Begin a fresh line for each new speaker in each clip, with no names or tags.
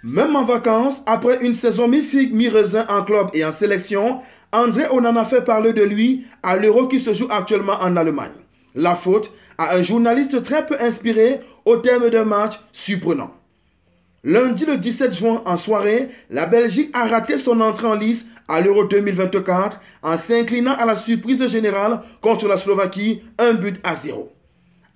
Même en vacances, après une saison mi-figue, mi-raisin en club et en sélection, André Onana fait parler de lui à l'Euro qui se joue actuellement en Allemagne. La faute à un journaliste très peu inspiré au terme d'un match surprenant. Lundi le 17 juin en soirée, la Belgique a raté son entrée en lice à l'Euro 2024 en s'inclinant à la surprise générale contre la Slovaquie 1-0.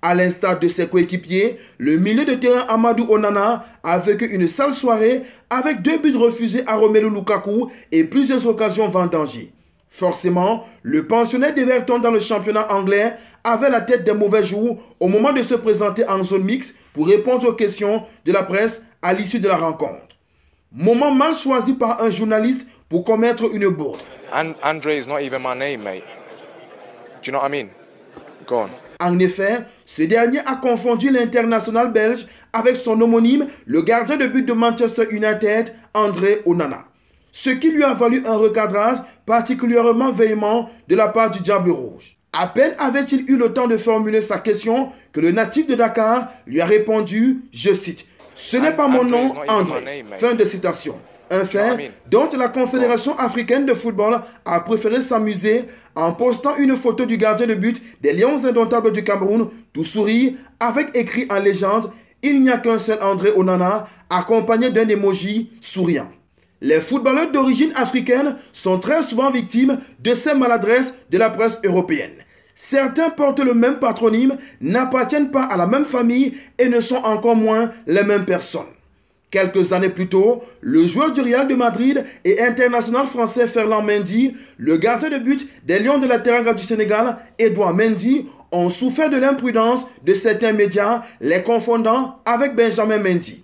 À l'instar de ses coéquipiers, le milieu de terrain Amadou Onana a vécu une sale soirée avec 2 buts refusés à Romelu Lukaku et plusieurs occasions vendangées. Forcément, le pensionnaire d'Everton dans le championnat anglais avait la tête des mauvais jours au moment de se présenter en zone mixte pour répondre aux questions de la presse à l'issue de la rencontre. Moment mal choisi par un journaliste pour commettre une bourde.
Andre is not even my name, mate. Do you know what I mean? Go on.
En effet, ce dernier a confondu l'international belge avec son homonyme, le gardien de but de Manchester United, André Onana. Ce qui lui a valu un recadrage particulièrement véhément de la part du Diable Rouge. À peine avait-il eu le temps de formuler sa question que le natif de Dakar lui a répondu, je cite, « Ce n'est pas mon nom, André ». Fin de citation. Un fait dont la Confédération africaine de football a préféré s'amuser en postant une photo du gardien de but des Lions indomptables du Cameroun, tout sourire, avec écrit en légende « Il n'y a qu'un seul André Onana » accompagné d'un emoji souriant. Les footballeurs d'origine africaine sont très souvent victimes de ces maladresses de la presse européenne. Certains portent le même patronyme, n'appartiennent pas à la même famille et ne sont encore moins les mêmes personnes. Quelques années plus tôt, le joueur du Real de Madrid et international français Ferland Mendy, le gardien de but des Lions de la Teranga du Sénégal, Edouard Mendy, ont souffert de l'imprudence de certains médias, les confondant avec Benjamin Mendy.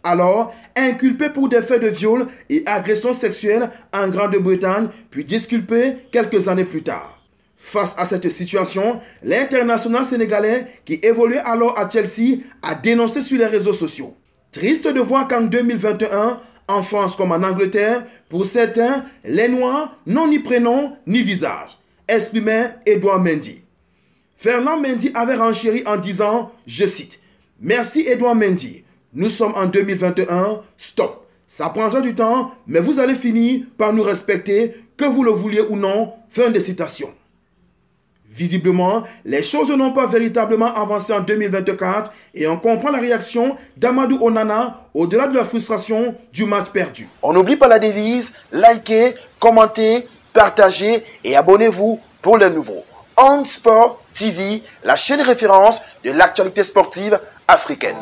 Alors, inculpé pour des faits de viol et agression sexuelle en Grande-Bretagne, puis disculpé quelques années plus tard. Face à cette situation, l'international sénégalais, qui évoluait alors à Chelsea, a dénoncé sur les réseaux sociaux. Triste de voir qu'en 2021, en France comme en Angleterre, pour certains, les Noirs n'ont ni prénom ni visage, exprimait Edouard Mendy. Ferland Mendy avait renchéri en disant, je cite, « Merci Edouard Mendy, nous sommes en 2021, stop, ça prendra du temps, mais vous allez finir par nous respecter, que vous le vouliez ou non. » Fin de citation. Visiblement, les choses n'ont pas véritablement avancé en 2024 et on comprend la réaction d'Amadou Onana au-delà de la frustration du match perdu.
On n'oublie pas la devise, likez, commentez, partagez et abonnez-vous pour les nouveaux. On Sport TV, la chaîne référence de l'actualité sportive africaine.